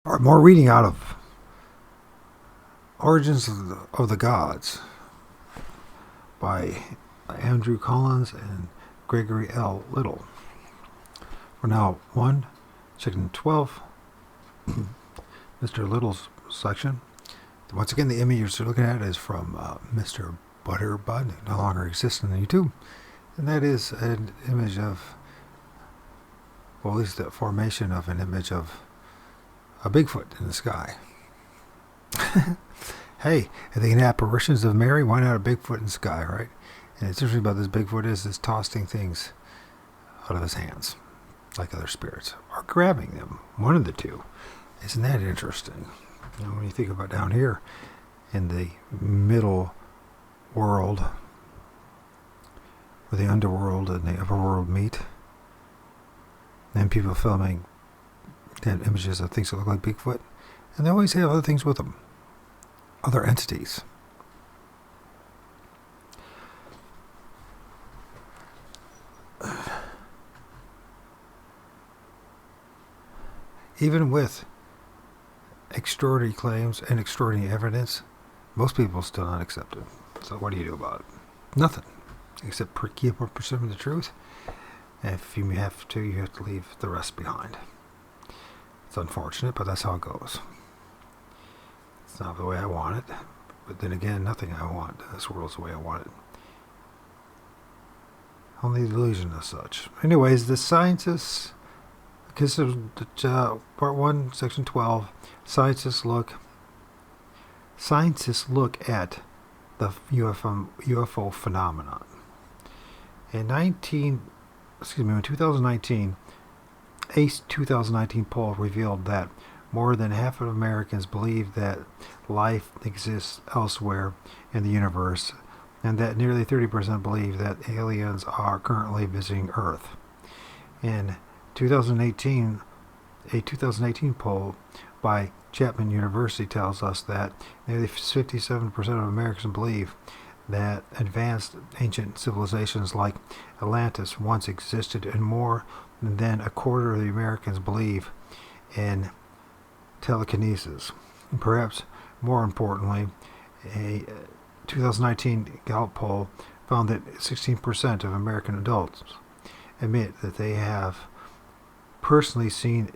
or more reading out of Origins of the Gods by Andrew Collins and Gregory L. Little. We're now 1, section 12, Mr. Little's section. Once again, the image you're looking at is from Mr. Butterbud, no longer exists on YouTube. And that is an image of, well, at least the formation of an image of a Bigfoot in the sky. Hey, if they can have apparitions of Mary, why not a Bigfoot in the sky, right? And it's interesting about this Bigfoot is tossing things out of his hands, like other spirits, or grabbing them, one of the two. Isn't that interesting? You know, when you think about down here in the middle world, where the underworld and the upper world meet, and people filming dead images of things that look like Bigfoot, and they always have other things with them, other entities. Even with extraordinary claims and extraordinary evidence, most people still not accept it. So what do you do about it? Nothing, except keep on pursuing the truth. And if you have to leave the rest behind. It's unfortunate, but that's how it goes. It's not the way I want it, but then again, nothing I want in this world is the way I want it. Only the illusion as such. Anyways, the scientists, because of part 1, section 12, scientists look at the UFO phenomenon. In 2019, ACE 2019 poll revealed that more than half of Americans believe that life exists elsewhere in the universe, and that nearly 30% believe that aliens are currently visiting Earth. In 2018, a 2018 poll by Chapman University tells us that nearly 57% of Americans believe that advanced ancient civilizations like Atlantis once existed, and more than a quarter of the Americans believe in telekinesis. And perhaps more importantly, a 2019 Gallup poll found that 16% of American adults admit that they have personally seen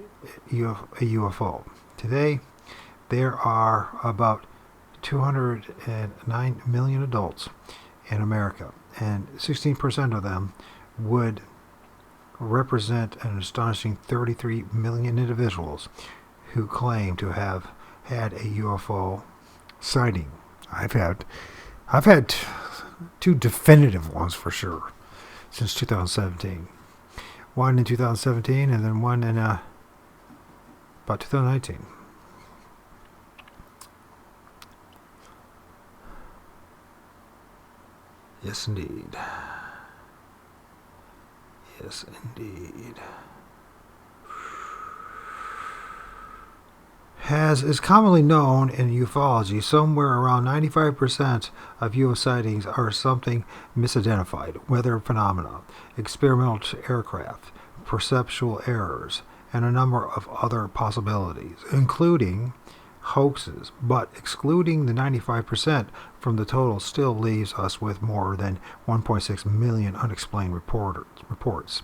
a UFO. Today, there are about 209 million adults in America, and 16% of them would represent an astonishing 33 million individuals who claim to have had a UFO sighting. I've had two definitive ones for sure since 2017. One in 2017 and then one in about 2019. Yes, indeed. Yes, indeed. As is commonly known in ufology, somewhere around 95% of UFO sightings are something misidentified, weather phenomena, experimental aircraft, perceptual errors, and a number of other possibilities, including hoaxes. But excluding the 95% from the total still leaves us with more than 1.6 million unexplained reports.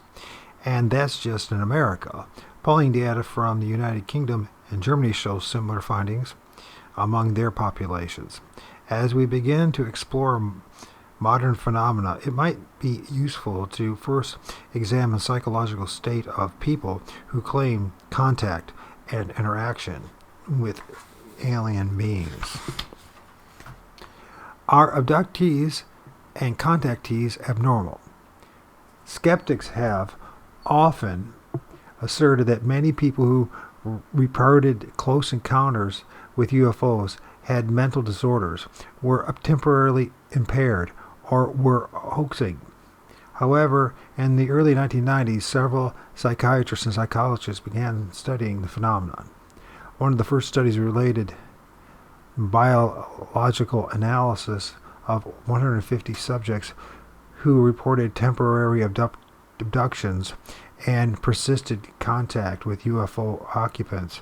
And that's just in America. Polling data from the United Kingdom and Germany shows similar findings among their populations. As we begin to explore modern phenomena, it might be useful to first examine the psychological state of people who claim contact and interaction with alien beings. Are abductees and contactees abnormal? Skeptics have often asserted that many people who reported close encounters with UFOs had mental disorders, were temporarily impaired, or were hoaxing. However, in the early 1990s, several psychiatrists and psychologists began studying the phenomenon. One of the first studies related biological analysis of 150 subjects who reported temporary abductions and persisted contact with UFO occupants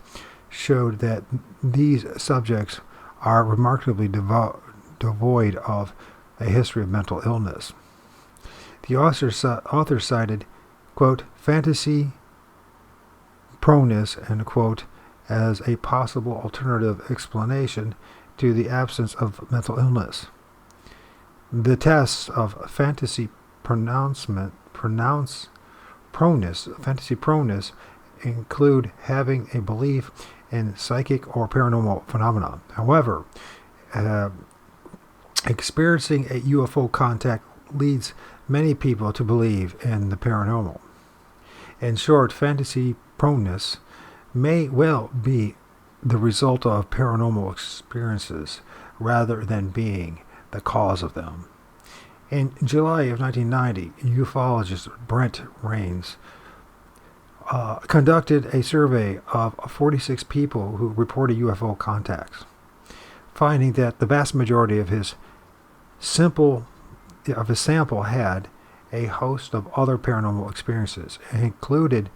showed that these subjects are remarkably devoid of a history of mental illness. The author cited, quote, fantasy proneness, end quote, as a possible alternative explanation to the absence of mental illness. The tests of fantasy proneness include having a belief in psychic or paranormal phenomena. However, experiencing a UFO contact leads many people to believe in the paranormal. In short, fantasy proneness may well be the result of paranormal experiences rather than being the cause of them. In July of 1990, ufologist Brent Rains conducted a survey of 46 people who reported UFO contacts, finding that the vast majority of his sample had a host of other paranormal experiences. Included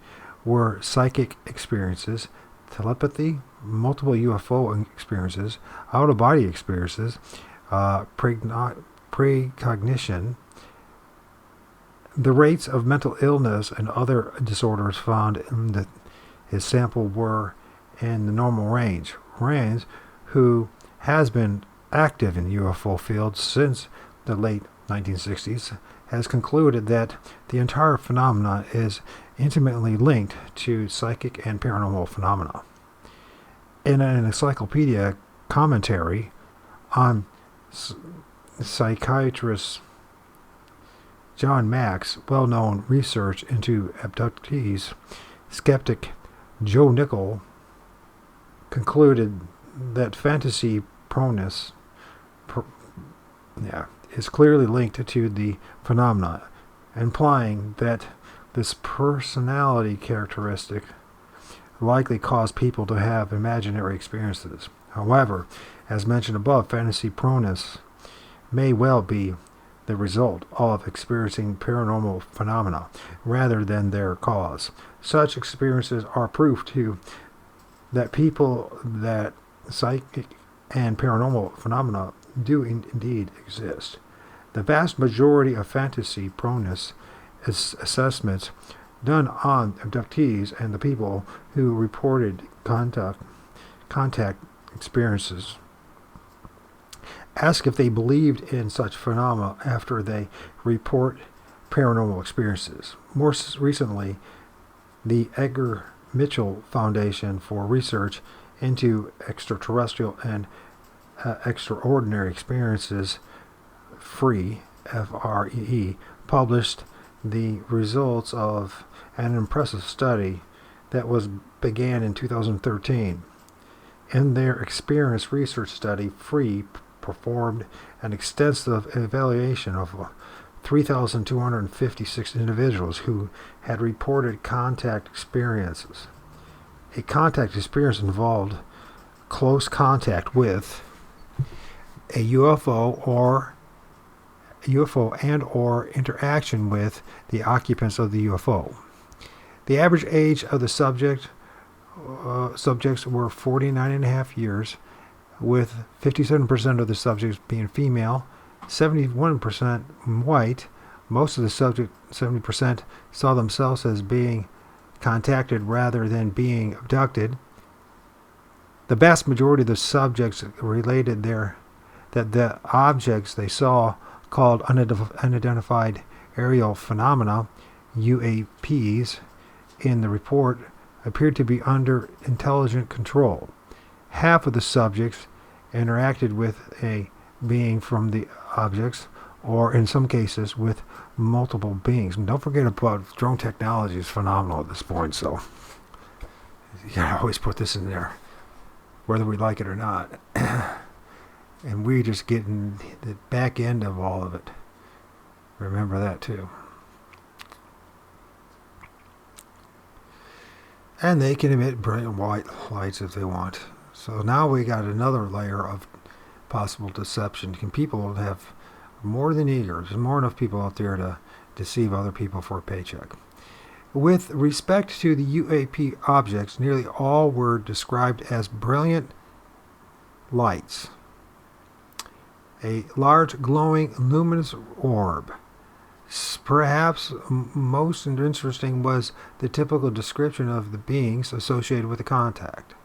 were psychic experiences, telepathy, multiple UFO experiences, out-of-body experiences, precognition. The rates of mental illness and other disorders found in his sample were in the normal range. Rains, who has been active in the UFO field since the late 1960s, has concluded that the entire phenomena is intimately linked to psychic and paranormal phenomena. In an encyclopedia commentary on psychiatrist John Mack's well-known research into abductees, skeptic Joe Nickell concluded that fantasy proneness is clearly linked to the phenomena, implying that this personality characteristic likely caused people to have imaginary experiences. However, as mentioned above, fantasy proneness may well be the result of experiencing paranormal phenomena rather than their cause. Such experiences are proof too that psychic and paranormal phenomena do indeed exist. The vast majority of fantasy proneness assessments done on abductees and the people who reported contact experiences ask if they believed in such phenomena after they report paranormal experiences. More recently, the Edgar Mitchell Foundation for Research into Extraterrestrial and Extraordinary Experiences, FREE, F-R-E-E, published the results of an impressive study that began in 2013. In their experience research study, FREE performed an extensive evaluation of 3,256 individuals who had reported contact experiences. A contact experience involved close contact with a UFO and or interaction with the occupants of the UFO. The average age of the subjects were 49.5 years, with 57% of the subjects being female, 71% white. Most of the subjects, 70%, saw themselves as being contacted rather than being abducted. The vast majority of the subjects related that the objects they saw, called unidentified aerial phenomena, UAPs, in the report appeared to be under intelligent control. Half of the subjects interacted with a being from the objects, or in some cases with multiple beings. And don't forget about drone technology is phenomenal at this point, so you gotta always put this in there, whether we like it or not. And we're just getting the back end of all of it. Remember that too. And they can emit brilliant white lights if they want. So now we got another layer of possible deception. Can people have more than eager? There's more enough people out there to deceive other people for a paycheck. With respect to the UAP objects, nearly all were described as brilliant lights, a large glowing luminous orb. Perhaps most interesting was the typical description of the beings associated with the contact.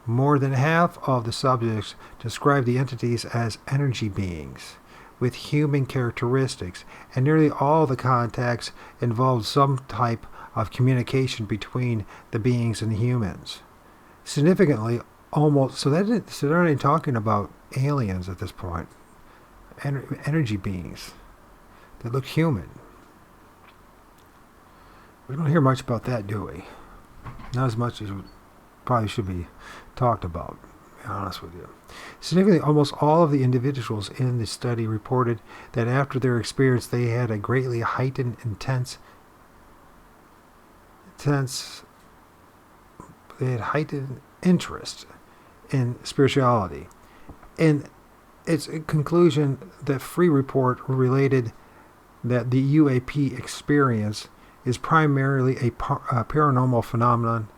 More than half of the subjects described the entities as energy beings with human characteristics, and nearly all the contacts involved some type of communication between the beings and the humans. Significantly, almost so they're not even talking about aliens at this point. Energy beings that look human. We don't hear much about that, do we? Not as much as probably should be talked about, to be honest with you. Significantly, almost all of the individuals in the study reported that after their experience they had a greatly heightened they had heightened interest in spirituality. In its conclusion, the free report related that the UAP experience is primarily a paranormal phenomenon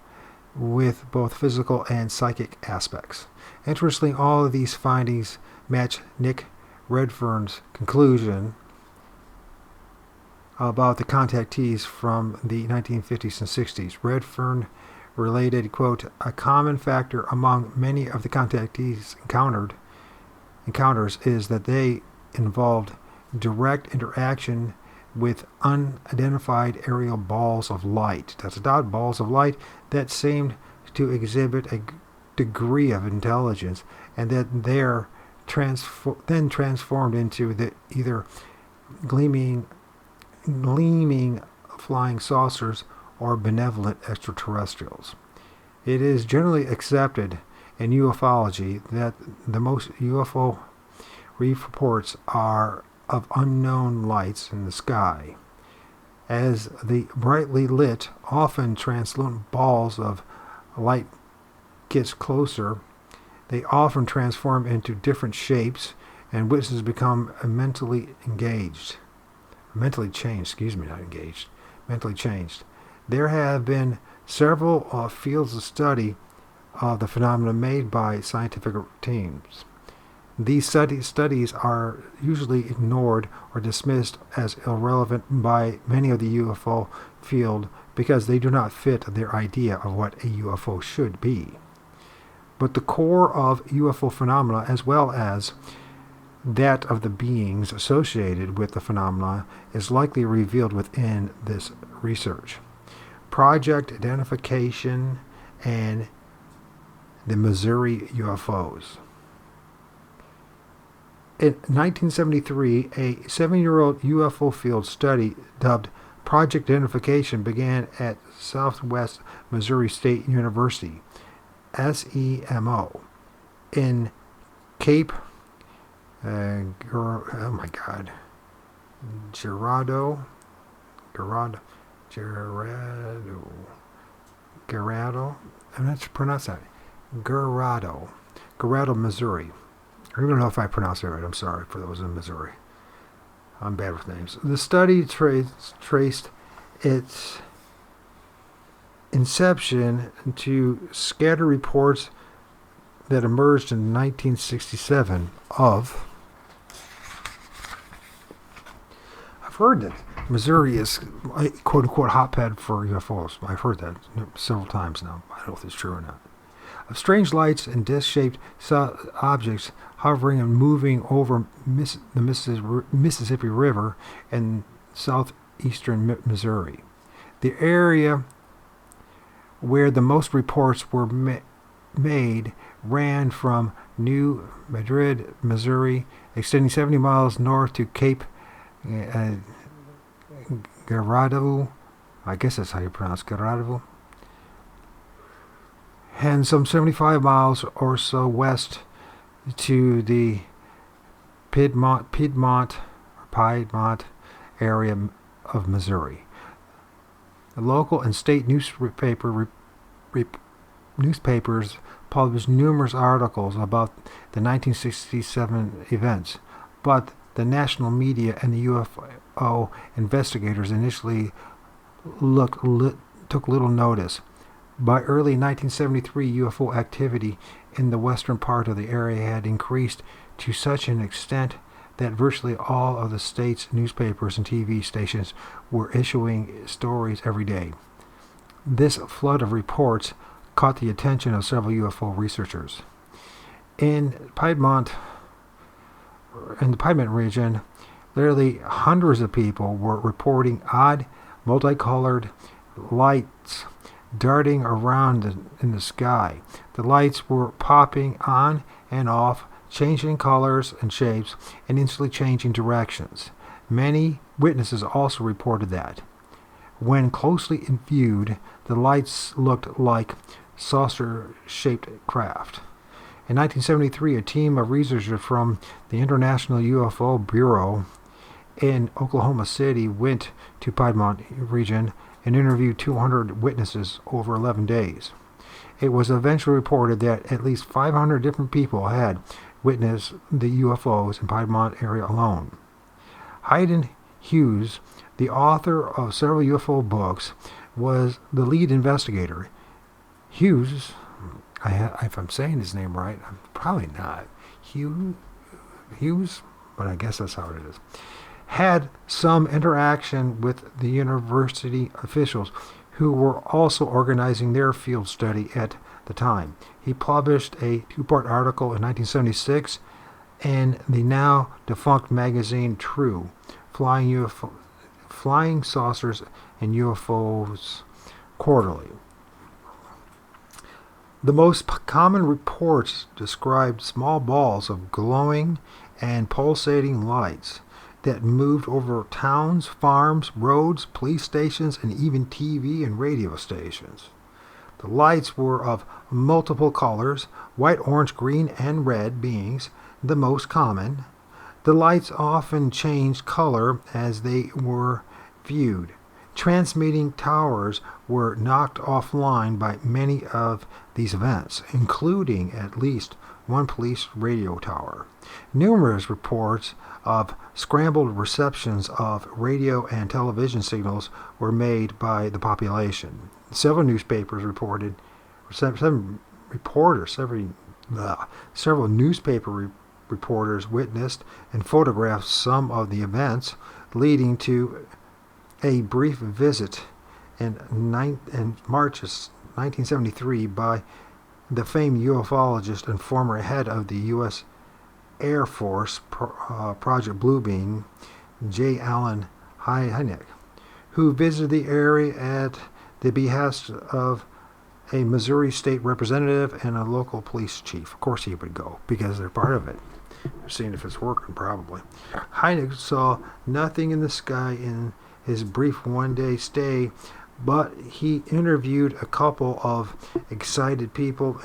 with both physical and psychic aspects. Interestingly, all of these findings match Nick Redfern's conclusion about the contactees from the 1950s and 60s. Redfern related, quote, a common factor among many of the contactees encounters is that they involved direct interaction with unidentified aerial balls of light. That's dot balls of light that seemed to exhibit a degree of intelligence, and that they're then transformed into the either gleaming flying saucers or benevolent extraterrestrials. It is generally accepted in ufology that the most UFO reports are of unknown lights in the sky. As the brightly lit, often translucent balls of light gets closer, they often transform into different shapes, and witnesses become mentally changed. There have been several fields of study of the phenomena made by scientific teams. These studies are usually ignored or dismissed as irrelevant by many of the UFO field because they do not fit their idea of what a UFO should be. But the core of UFO phenomena, as well as that of the beings associated with the phenomena, is likely revealed within this research. Project Identification and the Missouri UFOs. In 1973, a 7-year-old UFO field study dubbed Project Identification began at Southwest Missouri State University, SEMO, in Cape Gerardo. I'm not sure pronounce that. Gerardo, Missouri. I don't know if I pronounced it right. I'm sorry for those in Missouri. I'm bad with names. The study traced its inception to scattered reports that emerged in 1967 of. I've heard that Missouri is a quote-unquote hotbed for UFOs. I've heard that several times now. I don't know if it's true or not. Of strange lights and disc-shaped objects hovering and moving over the Mississippi River in southeastern Missouri. The area where the most reports were made ran from New Madrid, Missouri, extending 70 miles north to Cape Girardeau. I guess that's how you pronounce Girardeau. And some 75 miles or so west to the Piedmont area of Missouri. The local and state newspapers published numerous articles about the 1967 events, but the national media and the UFO investigators initially took little notice. By early 1973, UFO activity in the western part of the area had increased to such an extent that virtually all of the state's newspapers and TV stations were issuing stories every day. This flood of reports caught the attention of several UFO researchers. In the Piedmont region, literally hundreds of people were reporting odd, multicolored lights darting around in the sky. The lights were popping on and off, changing colors and shapes, and instantly changing directions. Many witnesses also reported that, when closely viewed, the lights looked like saucer-shaped craft. In 1973, a team of researchers from the International UFO Bureau in Oklahoma City went to Piedmont region and interviewed 200 witnesses over 11 days. It was eventually reported that at least 500 different people had witnessed the UFOs in Piedmont area alone. Hayden Hughes, the author of several UFO books, was the lead investigator. Hughes, if I'm saying his name right, I'm probably not. Hughes, but I guess that's how it is, had some interaction with the university officials who were also organizing their field study at the time. He published a two-part article in 1976 in the now defunct magazine True, Flying Saucers and UFOs Quarterly. The most common reports described small balls of glowing and pulsating lights that moved over towns, farms, roads, police stations, and even TV and radio stations. The lights were of multiple colors, white, orange, green, and red being the most common. The lights often changed color as they were viewed. Transmitting towers were knocked offline by many of these events, including at least one police radio tower. Numerous reports of scrambled receptions of radio and television signals were made by the population. Several newspapers reported, several newspaper reporters witnessed and photographed some of the events, leading to a brief visit in March 1973 by the famed ufologist and former head of the U.S. Air Force Project Bluebeam, J. Allen Hynek, who visited the area at the behest of a Missouri state representative and a local police chief. Of course he would go, because they're part of it. They're seeing if it's working, probably. Hynek saw nothing in the sky in his brief one-day stay, but he interviewed a couple of excited people,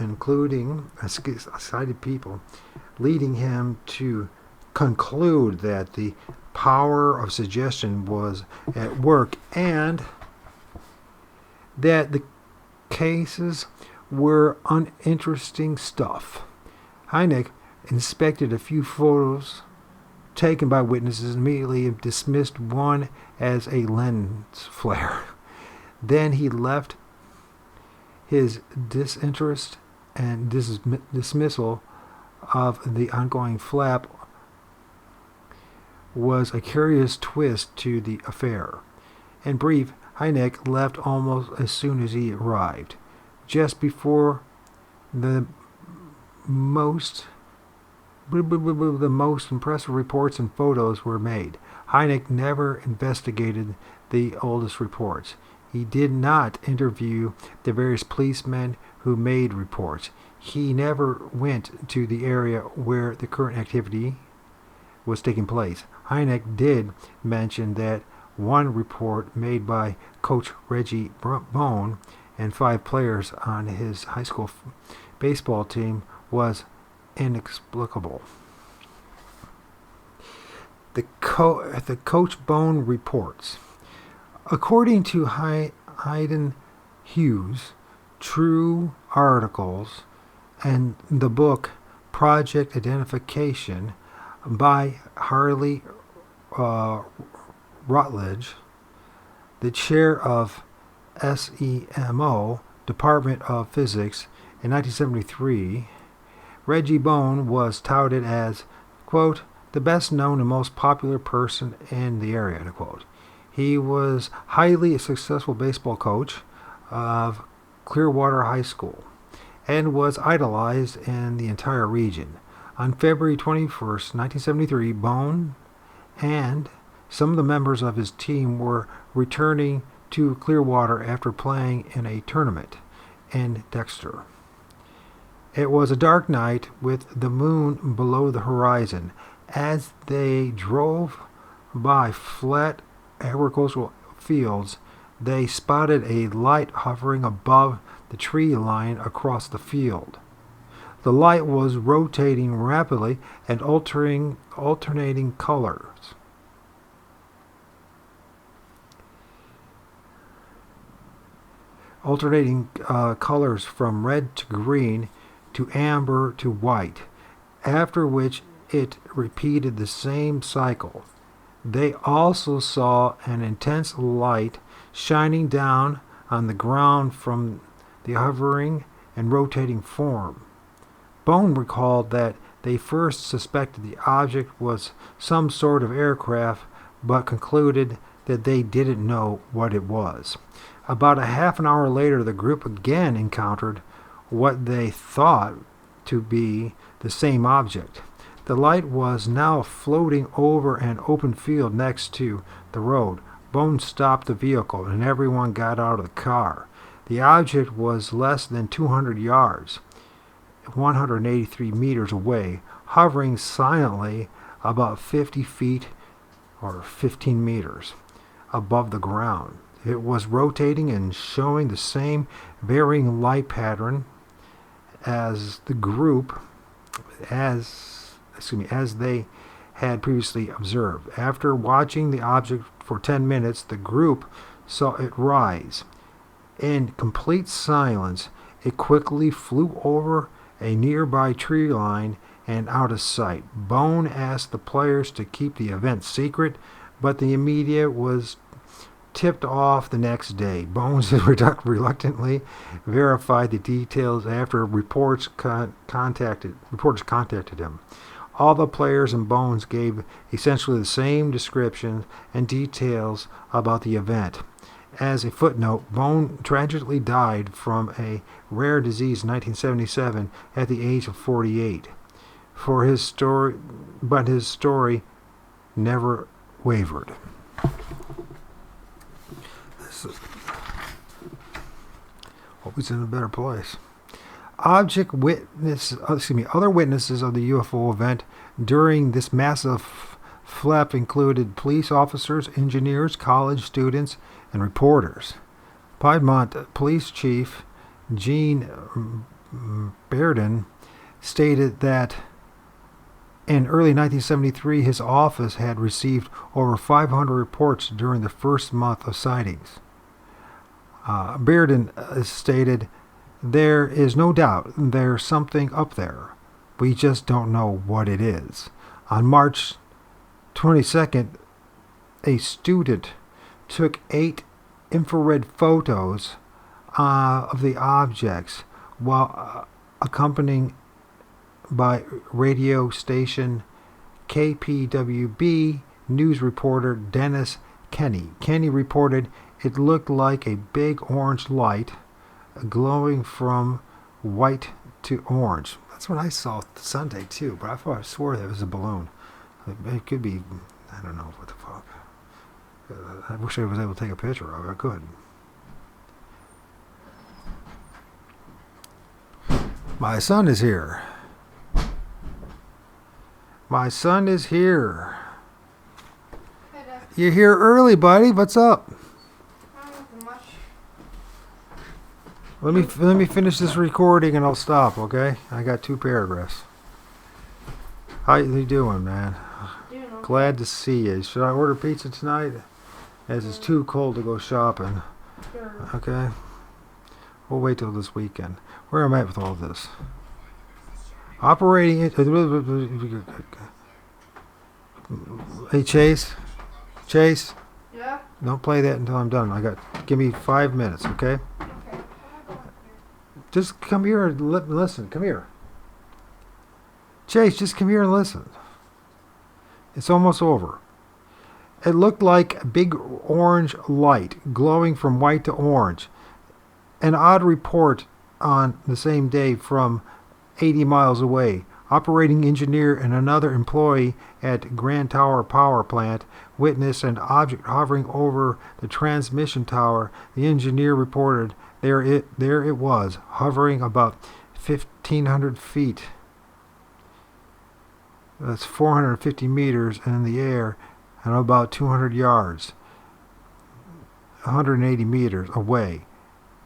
leading him to conclude that the power of suggestion was at work and that the cases were uninteresting stuff. Hynek inspected a few photos taken by witnesses and immediately dismissed one as a lens flare. Then he left his disinterest and dismissal of the ongoing flap was a curious twist to the affair. In brief, Hynek left almost as soon as he arrived, just before the most impressive reports and photos were made. Hynek never investigated the oldest reports. He did not interview the various policemen who made reports. He never went to the area where the current activity was taking place. Hynek did mention that one report made by Coach Reggie Bone and 5 players on his high school baseball team was inexplicable. The Coach Bone reports. According to Hayden Hughes, True articles, and the book Project Identification by Harley Rutledge, the chair of SEMO, Department of Physics, in 1973, Reggie Bone was touted as, quote, the best known and most popular person in the area, end quote. He was highly successful baseball coach of Clearwater High School and was idolized in the entire region. On February 21st, 1973, Bone and some of the members of his team were returning to Clearwater after playing in a tournament in Dexter. It was a dark night with the moon below the horizon. As they drove by flat agricultural fields, they spotted a light hovering above the tree line across the field. The light was rotating rapidly and alternating colors. Colors from red to green to amber to white, after which it repeated the same cycle. They also saw an intense light shining down on the ground from the hovering and rotating form. Bone recalled that they first suspected the object was some sort of aircraft, but concluded that they didn't know what it was. About a half an hour later, the group again encountered what they thought to be the same object. The light was now floating over an open field next to the road. Bone stopped the vehicle and everyone got out of the car. The object was less than 200 yards, 183 meters away, hovering silently about 50 feet or 15 meters above the ground. It was rotating and showing the same varying light pattern as the group as they had previously observed. After watching the object for 10 minutes, the group saw it rise. In complete silence, it quickly flew over a nearby tree line and out of sight. Bone asked the players to keep the event secret, but the media was tipped off the next day. Bones reluctantly verified the details after reporters contacted him. All the players and Bones gave essentially the same description and details about the event. As a footnote, Bone tragically died from a rare disease in 1977 at the age of 48. But his story never wavered. Hope he's in a better place. Other witnesses of the UFO event during this massive flap included police officers, engineers, college students, and reporters. Piedmont Police Chief Gene Bearden stated that in early 1973 his office had received over 500 reports during the first month of sightings. Bearden stated, "There is no doubt there's something up there. We just don't know what it is." On March 22nd, a student took 8 infrared photos of the objects while accompanied by radio station KPWB news reporter Dennis Kenny. Kenny reported it looked like a big orange light glowing from white to orange. That's what I saw Sunday too, but I swore that was a balloon. It could be, I don't know what the fuck. I wish I was able to take a picture of it. I could. My son is here. My son is here. You're here early, buddy. What's up? Nothing much. Let me finish this recording and I'll stop, okay? I got 2 paragraphs. How you doing, man? Doing okay. Glad to see you. Should I order pizza tonight? As it's too cold to go shopping. Sure. Okay? We'll wait till this weekend. Where am I at with all this? Operating... Hey, Chase? Chase? Yeah? Don't play that until I'm done. Give me 5 minutes, okay? Okay. I'm gonna go up here. Just come here and listen. Come here. Chase, just come here and listen. It's almost over. It looked like a big orange light glowing from white to orange. An odd report on the same day from 80 miles away. Operating engineer and another employee at Grand Tower Power Plant witnessed an object hovering over the transmission tower. The engineer reported there it was, hovering about 1,500 feet. That's 450 meters in the air and about 200 yards, 180 meters away.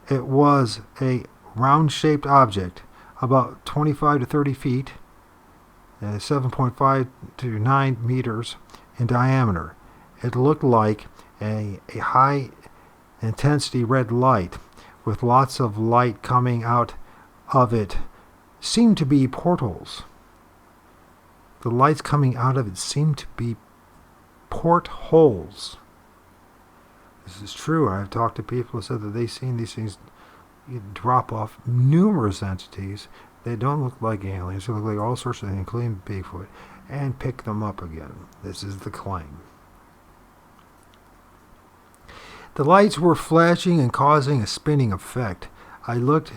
It was a round-shaped object, about 25 to 30 feet, 7.5 to 9 meters in diameter. It looked like a high-intensity red light with lots of light coming out of it. Seemed to be portals. The lights coming out of it seemed to be portholes. This is true. I've talked to people who said that they've seen these things drop off numerous entities. They don't look like aliens. They look like all sorts of things, including Bigfoot, and pick them up again. This is the claim. The lights were flashing and causing a spinning effect. I looked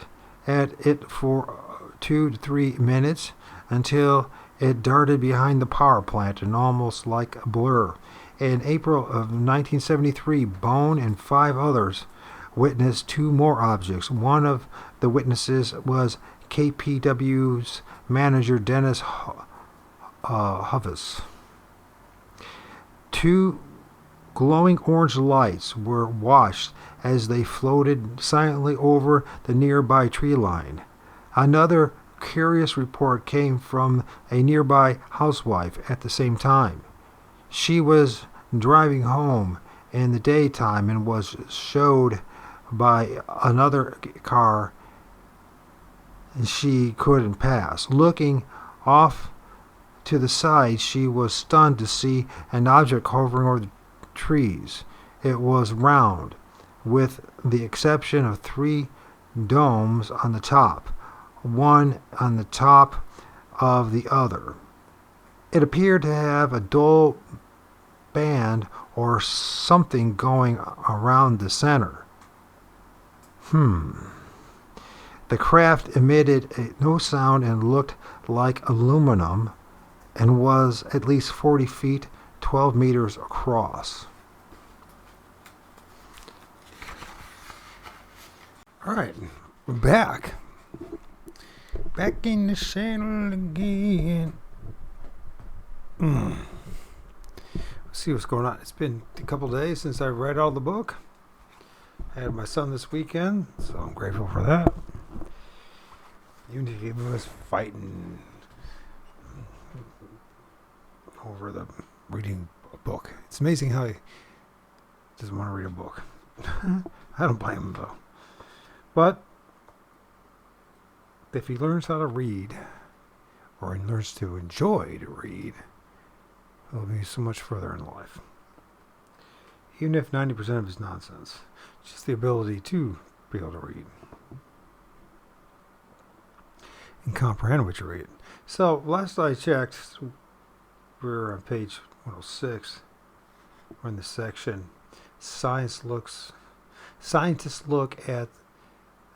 at it for 2 to 3 minutes until it darted behind the power plant and almost like a blur. In April of 1973, Bone and 5 others witnessed 2 more objects. One of the witnesses was KPW's manager Dennis Hovis. 2 glowing orange lights were watched as they floated silently over the nearby tree line. Another curious report came from a nearby housewife at the same time. She was driving home in the daytime and was showed by another car and she couldn't pass. Looking off to the side, she was stunned to see an object hovering over the trees. It was round, with the exception of 3 domes on the top, one on the top of the other. It appeared to have a dull band or something going around the center. The craft emitted no sound and looked like aluminum and was at least 40 feet, 12 meters across. All right, we're back. Back in the saddle again. Let's see what's going on. It's been a couple days since I read all the book. I had my son this weekend, so I'm grateful for that. Even if he was fighting over the reading a book. It's amazing how he doesn't want to read a book. I don't blame him though. But if he learns how to read, or he learns to enjoy to read, he'll be so much further in life. Even if 90% of it's nonsense. Just the ability to be able to read and comprehend what you read. So last I checked, we're on page 106. We're in the section Scientists look at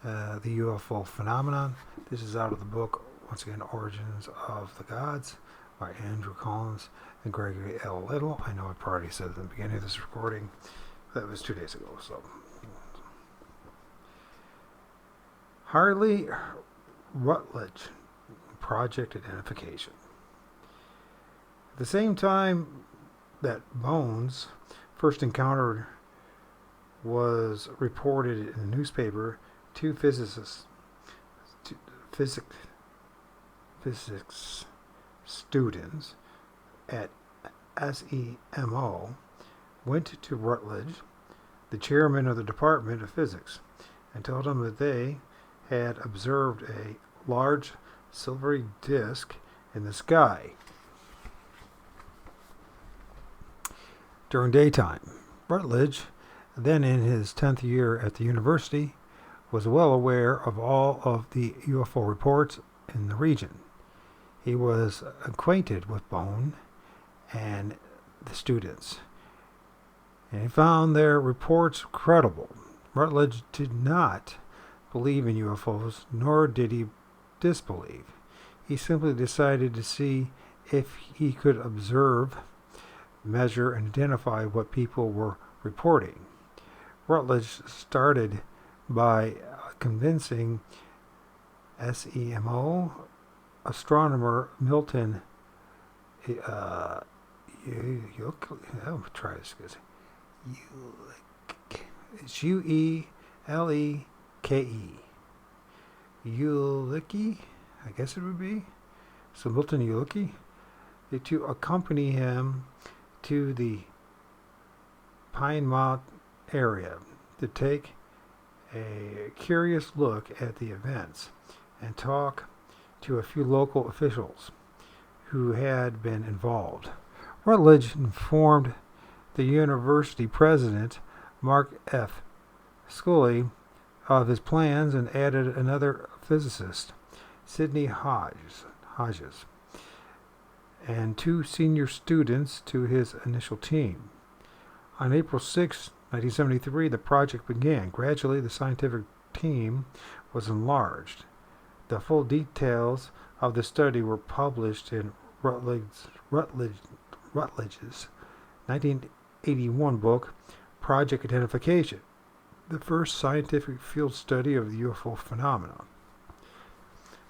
the UFO phenomenon. This is out of the book, once again, Origins of the Gods by Andrew Collins and Gregory L. Little. I know I already said at the beginning of this recording. That was 2 days ago. So Harley Rutledge, Project Identification. At the same time that Bones first encountered was reported in the newspaper, 2 physicists, physics students at SEMO went to Rutledge, the chairman of the Department of Physics, and told him that they had observed a large silvery disk in the sky during daytime. Rutledge then in his 10th year at the university, was well aware of all of the UFO reports in the region. He was acquainted with Bone and the students, and he found their reports credible. Rutledge did not believe in UFOs, nor did he disbelieve. He simply decided to see if he could observe, measure, and identify what people were reporting. Rutledge started by convincing SEMO astronomer Milton try this. It's Ueleke. Ueleke, I guess it would be. So Milton Ueleke, to accompany him to the Pine Mount area to take a curious look at the events and talk to a few local officials who had been involved. Rutledge informed the university president, Mark F. Scully, of his plans and added another physicist, Sidney Hodges, and 2 senior students to his initial team. On April 6, 1973, the project began. Gradually, the scientific team was enlarged. The full details of the study were published in Rutledge's 1981 book, Project Identification, the first scientific field study of the UFO phenomena.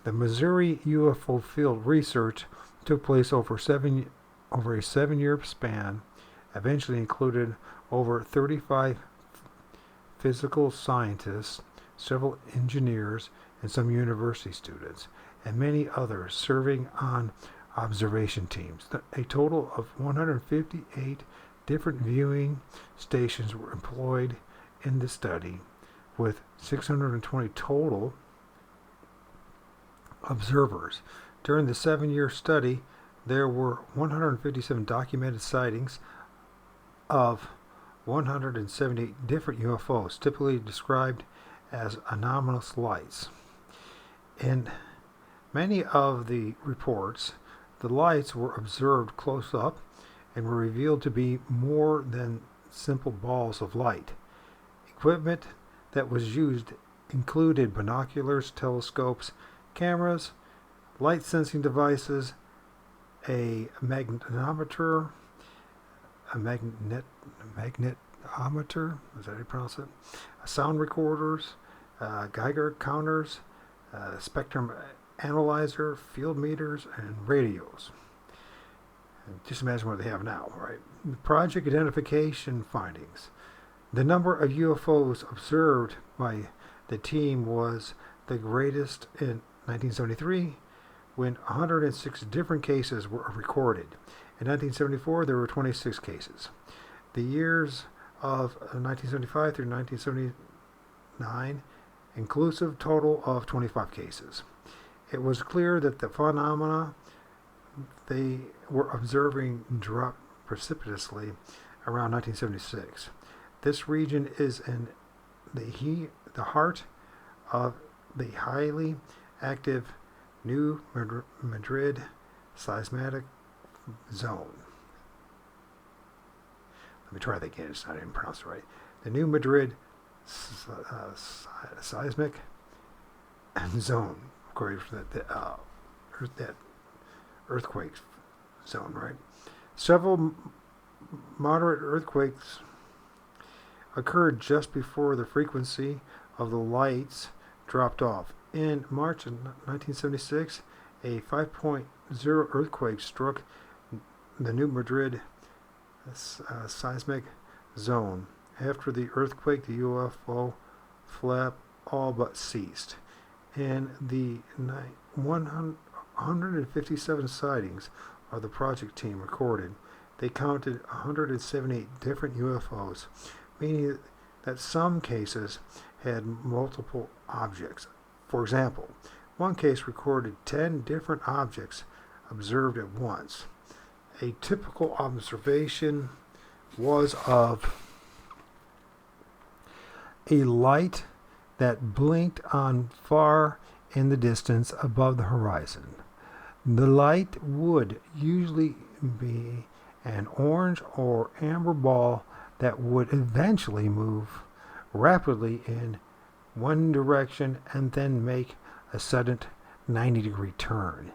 The Missouri UFO field research took place over a 7-year span, eventually included over 35 physical scientists, several engineers, and some university students, and many others serving on observation teams. A total of 158 different viewing stations were employed in the study, with 620 total observers. During the 7-year study, there were 157 documented sightings of 178 different UFOs, typically described as anomalous lights. In many of the reports, the lights were observed close up and were revealed to be more than simple balls of light. Equipment that was used included binoculars, telescopes, cameras, light sensing devices, a magnetometer, is that how you pronounce it? Sound recorders, Geiger counters, spectrum analyzer, field meters, and radios. And just imagine what they have now, right? Project identification findings. The number of UFOs observed by the team was the greatest in 1973, when 106 different cases were recorded. In 1974, there were 26 cases. The years of 1975 through 1979, inclusive total of 25 cases. It was clear that the phenomena they were observing dropped precipitously around 1976. This region is in the heart of the highly active New Madrid seismic zone. Let me try that again. I didn't pronounce it right. The New Madrid seismic zone, according to that earthquake zone, right? Several moderate earthquakes occurred just before the frequency of the lights dropped off. In March of 1976, a 5.0 earthquake struck the New Madrid seismic zone. After the earthquake, the UFO flap all but ceased. In the 157 sightings of the project team recorded, they counted 178 different UFOs, meaning that some cases had multiple objects. For example, one case recorded 10 different objects observed at once. A typical observation was of a light that blinked on far in the distance above the horizon. The light would usually be an orange or amber ball that would eventually move rapidly in one direction and then make a sudden 90-degree turn.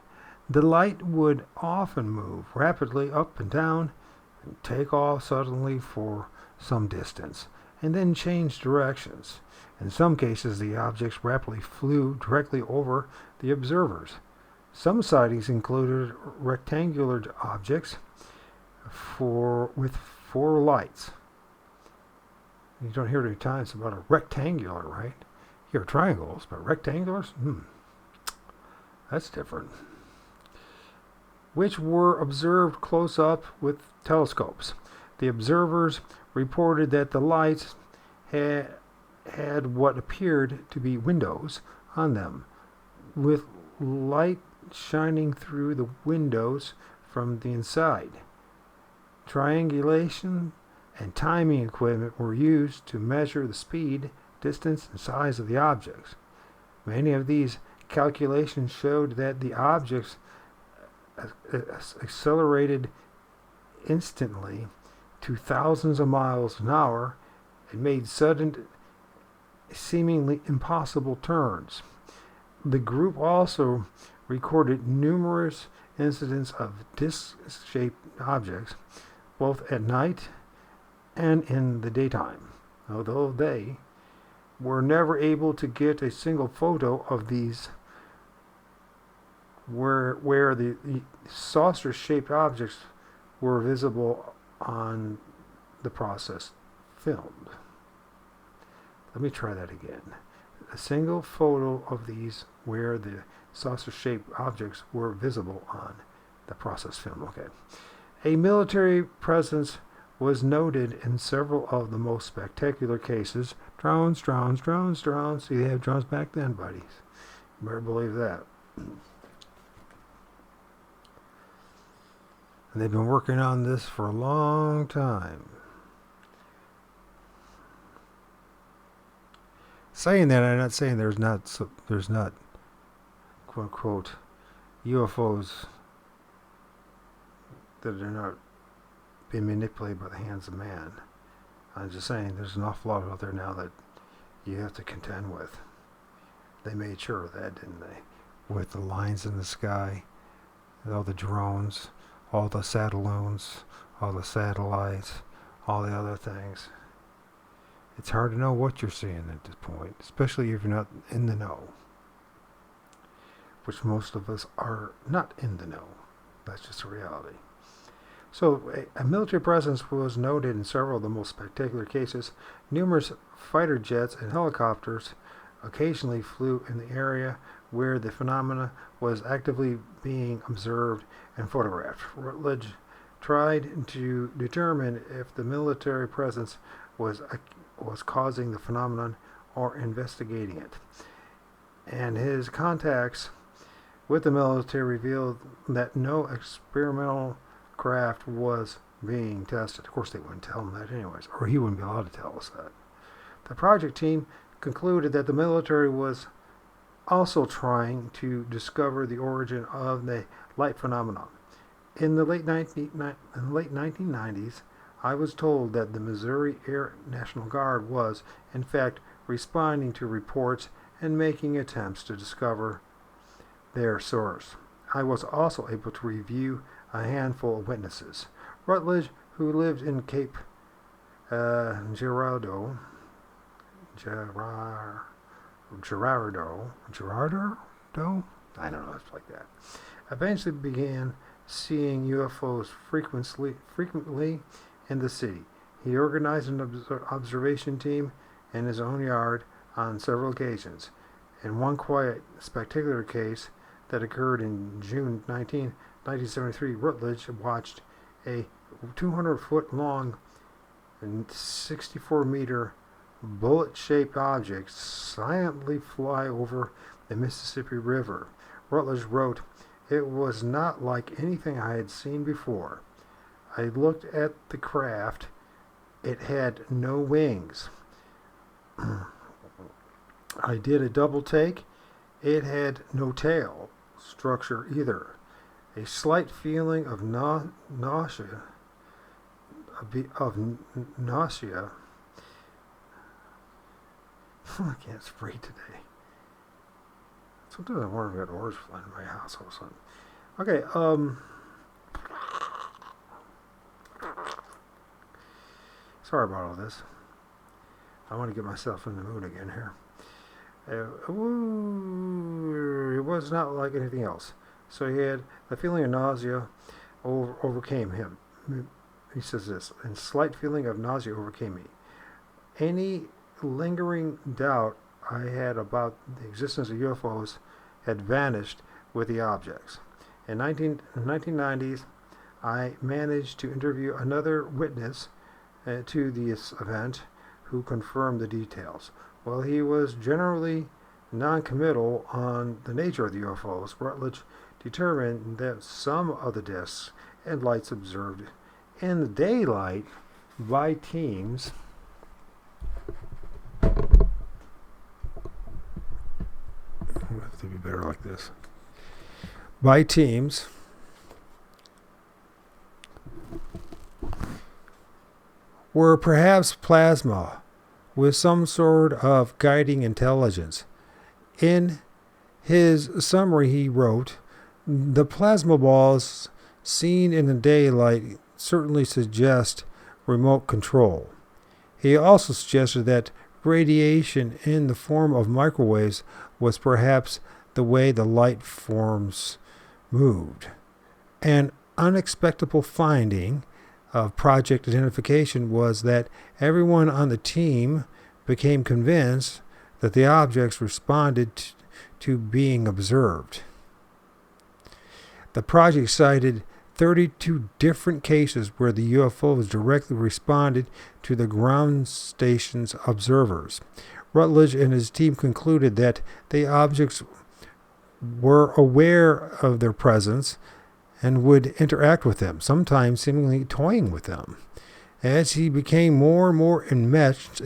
The light would often move rapidly up and down and take off suddenly for some distance and then change directions. In some cases, the objects rapidly flew directly over the observers. Some sightings included rectangular objects with four lights. You don't hear any times about a rectangular, right? You hear triangles, but rectangulars? That's different. Which were observed close up with telescopes. The observers reported that the lights had what appeared to be windows on them, with light shining through the windows from the inside. Triangulation and timing equipment were used to measure the speed, distance, and size of the objects. Many of these calculations showed that the objects accelerated instantly to thousands of miles an hour and made sudden, seemingly impossible turns. The group also recorded numerous incidents of disc-shaped objects, both at night and in the daytime, although they were never able to get a single photo of these where the saucer-shaped objects were visible on the process filmed. Let me try that again. A single photo of these where the saucer-shaped objects were visible on the process film. Okay. A military presence was noted in several of the most spectacular cases. Drones. See, they had drones back then, buddies. You better believe that. And they've been working on this for a long time. Saying that, I'm not saying there's not quote unquote UFOs that are not being manipulated by the hands of man. I'm just saying there's an awful lot out there now that you have to contend with. They made sure of that, didn't they? With the lines in the sky, all the drones, all the satelloons, all the satellites, all the other things. It's hard to know what you're seeing at this point, especially if you're not in the know, which most of us are not in the know. That's just a reality. So a military presence was noted in several of the most spectacular cases. Numerous fighter jets and helicopters occasionally flew in the area where the phenomena was actively being observed and photographed. Rutledge tried to determine if the military presence was causing the phenomenon or investigating it. And his contacts with the military revealed that no experimental craft was being tested. Of course, they wouldn't tell him that anyways, or he wouldn't be allowed to tell us that. The project team concluded that the military was also trying to discover the origin of the light phenomenon. In the late 1990s, I was told that the Missouri Air National Guard was, in fact, responding to reports and making attempts to discover their source. I was also able to review a handful of witnesses. Rutledge, who lived in Cape Girardeau, I don't know, it's like that, eventually began seeing UFOs frequently in the city. He organized an observation team in his own yard on several occasions. In one quiet, spectacular case that occurred in June 1973, Rutledge watched a 200-foot long and 64-meter bullet-shaped object silently fly over the Mississippi River. Rutledge wrote, "It was not like anything I had seen before. I looked at the craft. It had no wings, I did a double take. It had no tail structure either. A slight feeling of nausea, nausea. I can't speak today. Sometimes I wonder if I got words flying in my house or something. Okay, sorry about all this. I want to get myself in the mood again here. It was not like anything else. So he had a feeling of nausea overcame him. He says this, and slight feeling of nausea overcame me. Any lingering doubt I had about the existence of UFOs had vanished with the objects. In the 1990s, I managed to interview another witness to this event who confirmed the details. While he was generally non-committal on the nature of the UFOs, Rutledge determined that some of the discs and lights observed in the daylight by teams to be better like this. By teams were perhaps plasma with some sort of guiding intelligence. In his summary, he wrote, "The plasma balls seen in the daylight certainly suggest remote control." He also suggested that radiation in the form of microwaves was perhaps the way the light forms moved. An unexpected finding of project identification was that everyone on the team became convinced that the objects responded to being observed. The project cited 32 different cases where the UFOs directly responded to the ground station's observers. Rutledge and his team concluded that the objects were aware of their presence and would interact with them, sometimes seemingly toying with them. As he became more and more enmeshed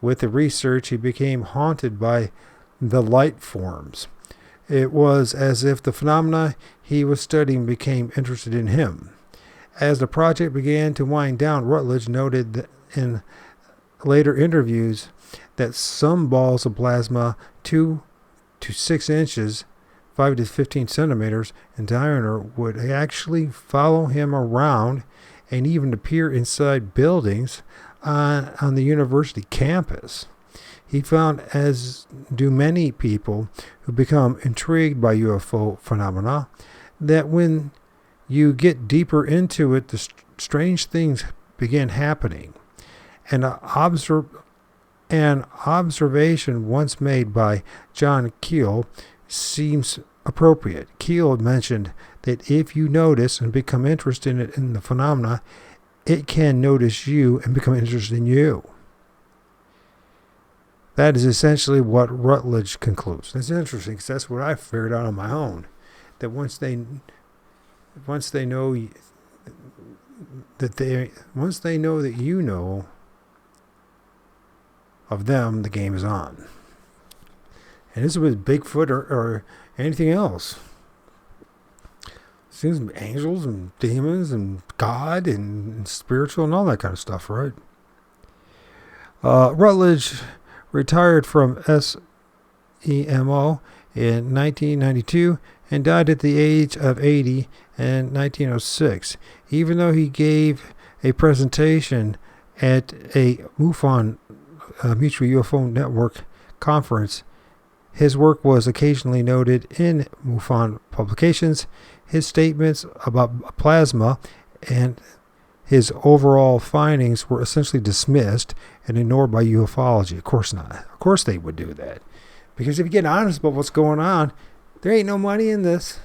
with the research, he became haunted by the light forms. It was as if the phenomena he was studying became interested in him. As the project began to wind down, Rutledge noted that in later interviews that some balls of plasma 2 to 6 inches, 5 to 15 centimeters in diameter, would actually follow him around and even appear inside buildings on the university campus. He found, as do many people who become intrigued by UFO phenomena, that when you get deeper into it, the strange things begin happening. An observation once made by John Keel seems appropriate. Keel mentioned that if you notice and become interested in the phenomena, it can notice you and become interested in you. That is essentially what Rutledge concludes. That's interesting because that's what I figured out on my own. That once they know that you know of them, the game is on. And this is with Bigfoot or anything else. Seems angels and demons and God and spiritual and all that kind of stuff, right? Rutledge retired from SEMO in 1992 and died at the age of 80 in 1906. Even though he gave a presentation at a MUFON, Mutual UFO Network conference, his work was occasionally noted in MUFON publications. His statements about plasma and his overall findings were essentially dismissed and ignored by ufology. Of course not. Of course they would do that. Because if you get honest about what's going on, there ain't no money in this.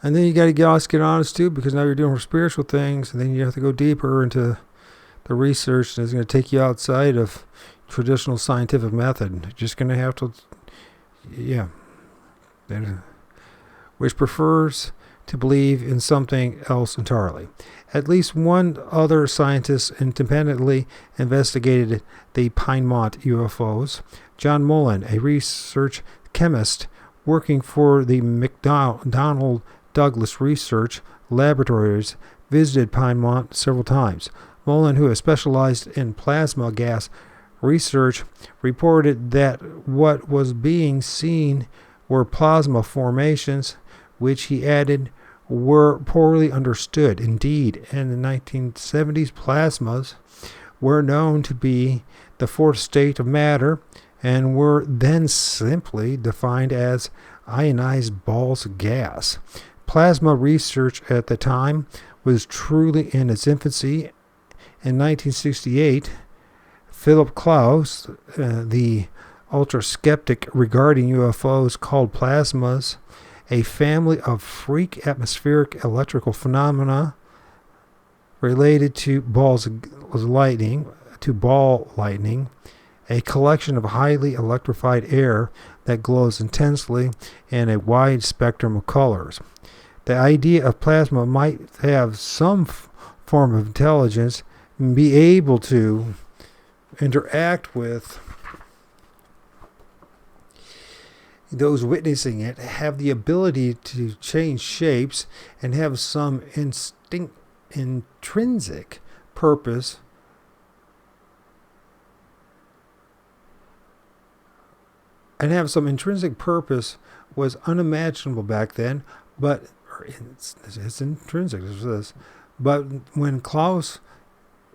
And then you got to get honest too, because now you're doing spiritual things, and then you have to go deeper into the research, and it's going to take you outside of traditional scientific method. You're just going to have to, which prefers to believe in something else entirely. At least one other scientist independently investigated the Piedmont UFOs. John Mullen, a research chemist working for the McDonnell Douglas Research Laboratories, visited Piedmont several times. Mullen, who has specialized in plasma gas research, reported that what was being seen were plasma formations, which he added were poorly understood. Indeed, in the 1970s, plasmas were known to be the fourth state of matter and were then simply defined as ionized balls of gas. Plasma research at the time was truly in its infancy. In 1968, Philip Klaus, the ultra-skeptic regarding UFOs, called plasmas a family of freak atmospheric electrical phenomena related to ball lightning, a collection of highly electrified air that glows intensely in a wide spectrum of colors. The idea of plasma might have some form of intelligence and be able to interact with those witnessing it, have the ability to change shapes, and have some intrinsic purpose was unimaginable back then, but it's intrinsic. But when Klaus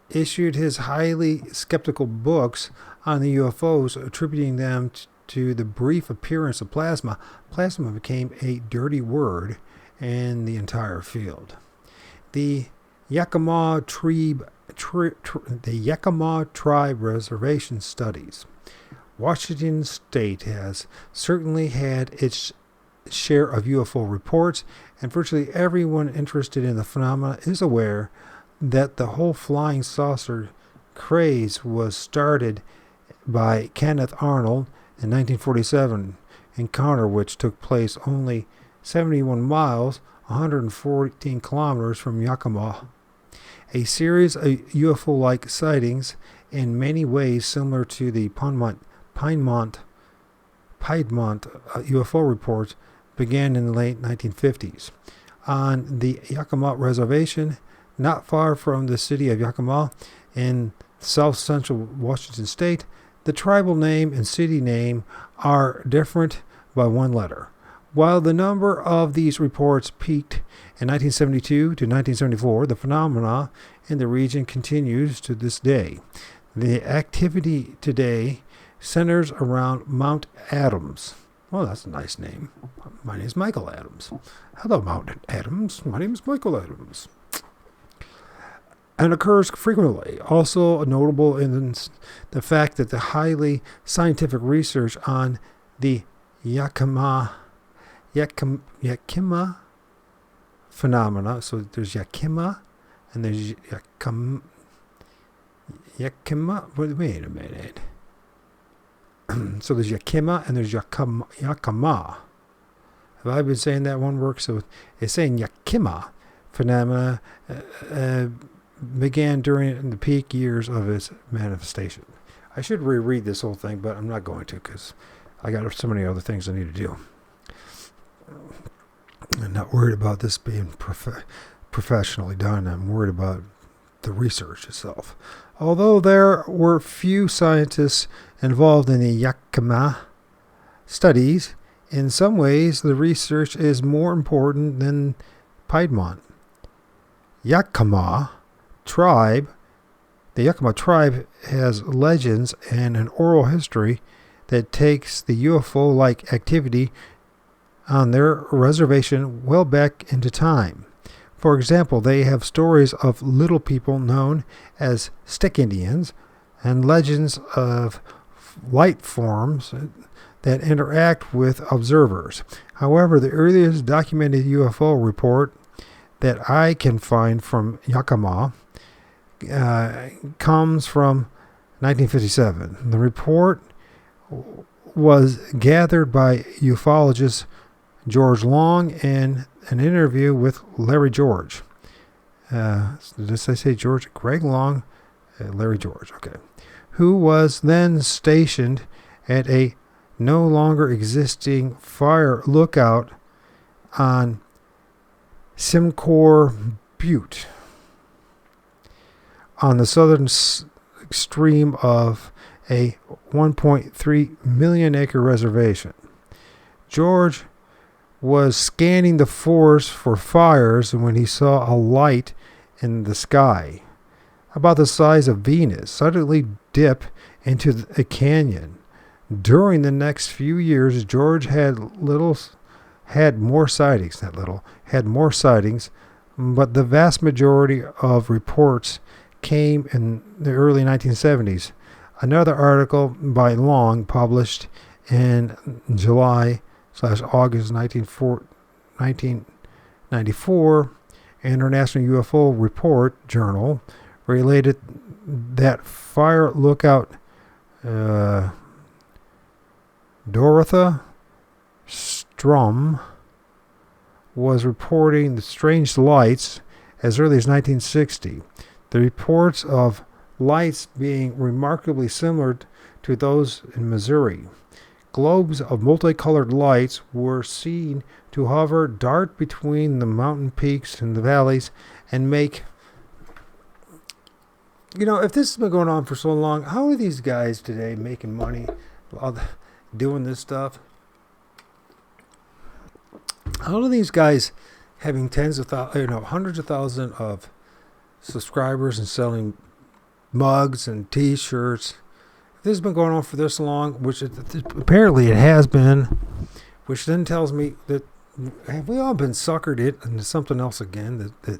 issued his highly skeptical books on the UFOs, attributing them to the brief appearance of plasma became a dirty word in the entire field. The Yakima Tribe Reservation Studies. Washington State has certainly had its share of UFO reports, and virtually everyone interested in the phenomena is aware that the whole flying saucer craze was started by Kenneth Arnold in 1947 encounter, which took place only 71 miles, 114 kilometers from Yakima. A series of UFO-like sightings, in many ways similar to the Piedmont UFO reports, began in the late 1950s. On the Yakima Reservation, not far from the city of Yakima in south-central Washington State, the tribal name and city name are different by one letter. While the number of these reports peaked in 1972 to 1974, the phenomena in the region continues to this day. The activity today centers around Mount Adams. Well, that's a nice name. My name is Michael Adams. Hello, Mount Adams. My name is Michael Adams. And occurs frequently. Also notable in the fact that the highly scientific research on the Yakima phenomena. So there's Yakima and there's Yakima. Wait a minute. So there's Yakima and there's Yakima. Have I been saying that one word? So it's saying Yakima phenomena began during the peak years of its manifestation. I should reread this whole thing, but I'm not going to because I got so many other things I need to do. I'm not worried about this being professionally done. I'm worried about the research itself. Although there were few scientists involved in the Yakima studies, in some ways the research is more important than Piedmont. Yakima tribe, the Yakima tribe has legends and an oral history that takes the UFO-like activity on their reservation well back into time. For example, they have stories of little people known as stick Indians and legends of light forms that interact with observers. However, the earliest documented UFO report that I can find from Yakima comes from 1957. The report was gathered by ufologist George Long in an interview with Larry George. Did I say George? Greg Long, Larry George, okay. Who was then stationed at a no longer existing fire lookout on Simcoe Butte on the southern extreme of a 1.3 million acre reservation. George was scanning the forest for fires when he saw a light in the sky, about the size of Venus, suddenly dip into a canyon. During the next few years, George had more sightings, but the vast majority of reports came in the early 1970s. Another article by Long, published in July/August 1994, International UFO Report Journal, related that fire lookout Dorotha Strum was reporting the strange lights as early as 1960. The reports of lights being remarkably similar to those in Missouri. Globes of multicolored lights were seen to hover, dart between the mountain peaks and the valleys, and make... if this has been going on for so long, how are these guys today making money while doing this stuff? How are these guys having hundreds of thousands of subscribers and selling mugs and T-shirts? If this has been going on for this long, which apparently it has been, which then tells me that have we all been suckered into something else again that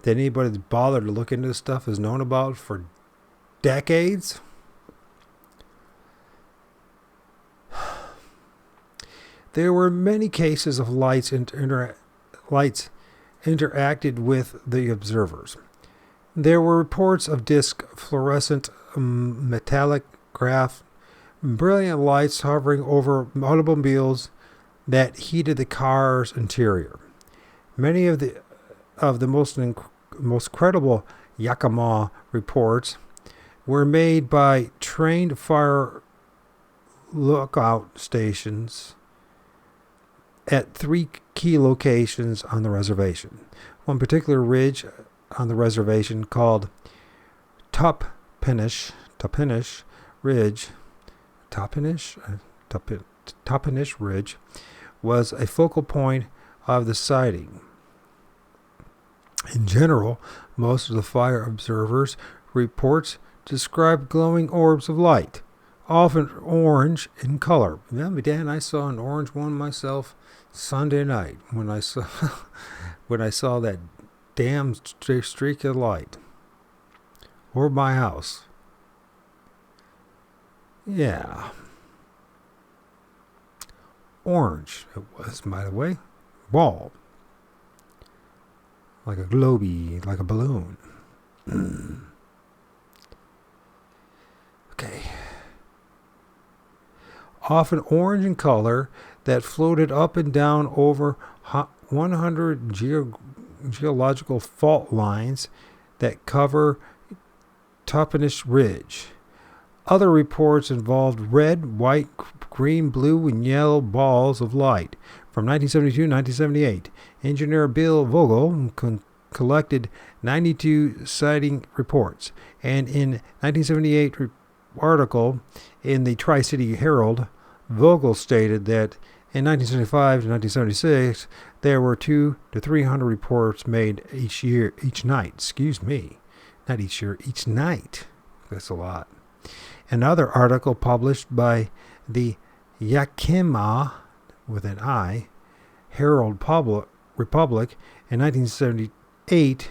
anybody that's bothered to look into this stuff has known about for decades? There were many cases of lights interacted with the observers. There were reports of disc fluorescent metallic craft, brilliant lights hovering over automobiles that heated the car's interior. Many of the most credible Yakima reports were made by trained fire lookout stations at 3 key locations on the reservation. One particular ridge on the reservation, called Toppenish Ridge, was a focal point of the sighting. In general, most of the fire observers' reports described glowing orbs of light, often orange in color. Remember, Dan, I saw an orange one myself Sunday night when I saw that damn streak of light over my house. Yeah. Orange it was, by the way. Ball. Like a globy, like a balloon. Okay. Often orange in color, that floated up and down over 100 geological fault lines that cover Toppenish Ridge. Other reports involved red, white, green, blue, and yellow balls of light. From 1972 to 1978, engineer Bill Vogel collected 92 sighting reports, and in 1978 article in the Tri-City Herald, Vogel stated that in 1975 to 1976, there were 200 to 300 reports made each night. Not each year, each night. That's a lot. Another article published by the Yakima, with an I, Herald Republic in 1978,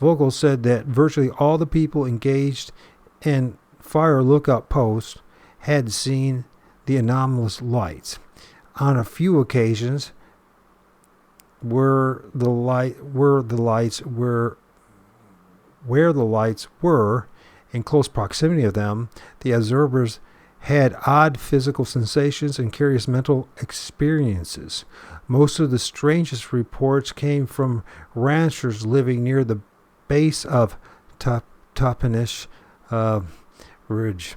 Vogel said that virtually all the people engaged in fire lookout posts had seen the anomalous lights. On a few occasions, where the lights were in close proximity of them, the observers had odd physical sensations and curious mental experiences. Most of the strangest reports came from ranchers living near the base of Toppenish Ridge.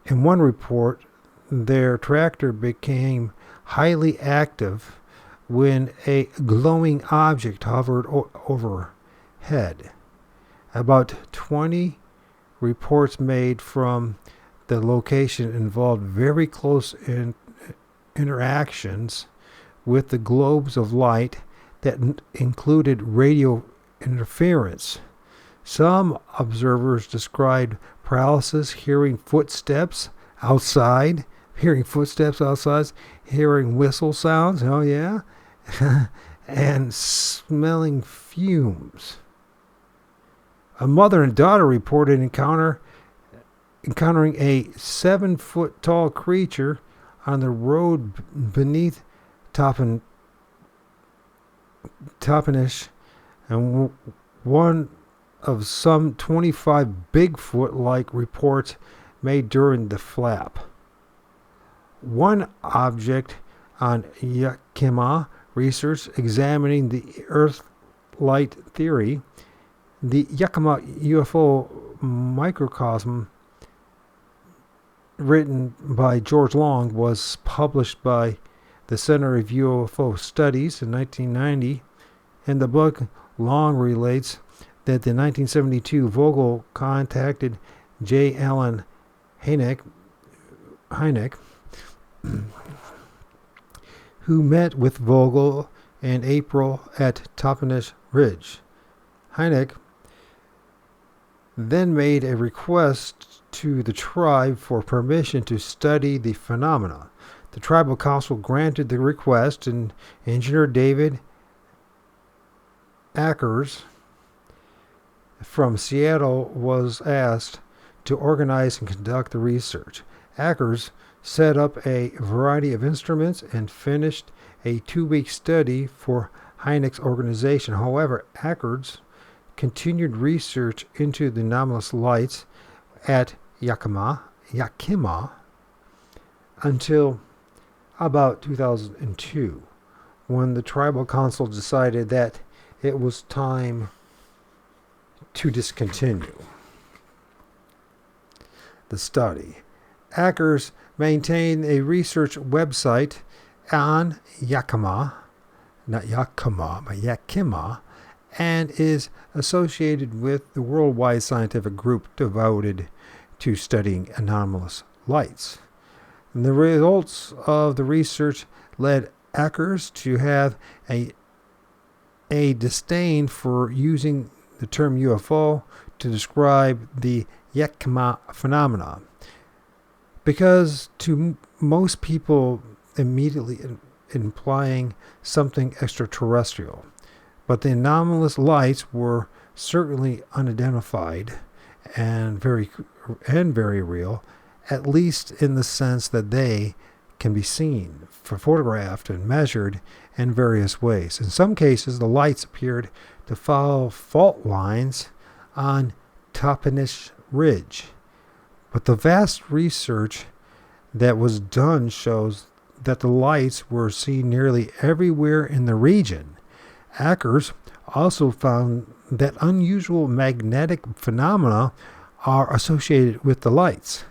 In one report, their tractor became highly active when a glowing object hovered overhead. About 20 reports made from the location involved very close interactions with the globes of light that included radio interference. Some observers described paralysis, hearing footsteps outside, hearing whistle sounds, oh yeah, and smelling fumes. A mother and daughter reported encountering a 7-foot tall creature on the road beneath Toppenish, and one of some 25 Bigfoot-like reports made during the flap. One object on Yakima research examining the Earth light theory, the Yakima UFO microcosm, written by George Long, was published by the Center of UFO Studies in 1990. In the book, Long relates that in 1972 Vogel contacted J. Allen Hynek, who met with Vogel in April at Toppenish Ridge. Hynek then made a request to the tribe for permission to study the phenomena. The tribal council granted the request, and engineer David Akers from Seattle was asked to organize and conduct the research. Akers set up a variety of instruments and finished a 2-week study for Hynek's organization. However, Akers continued research into the anomalous lights at Yakima until about 2002, when the tribal council decided that it was time to discontinue the study. Akers maintained a research website on Yakima, not Yakima, but Yakima, and is associated with the worldwide scientific group devoted to studying anomalous lights. And the results of the research led Akers to have a disdain for using the term UFO to describe the Yakima phenomena, because to most people immediately implying something extraterrestrial. But the anomalous lights were certainly unidentified and very real, at least in the sense that they can be seen, photographed, and measured in various ways. In some cases, the lights appeared to follow fault lines on Toppenish Ridge. But the vast research that was done shows that the lights were seen nearly everywhere in the region. Akers also found that unusual magnetic phenomena are associated with the lights.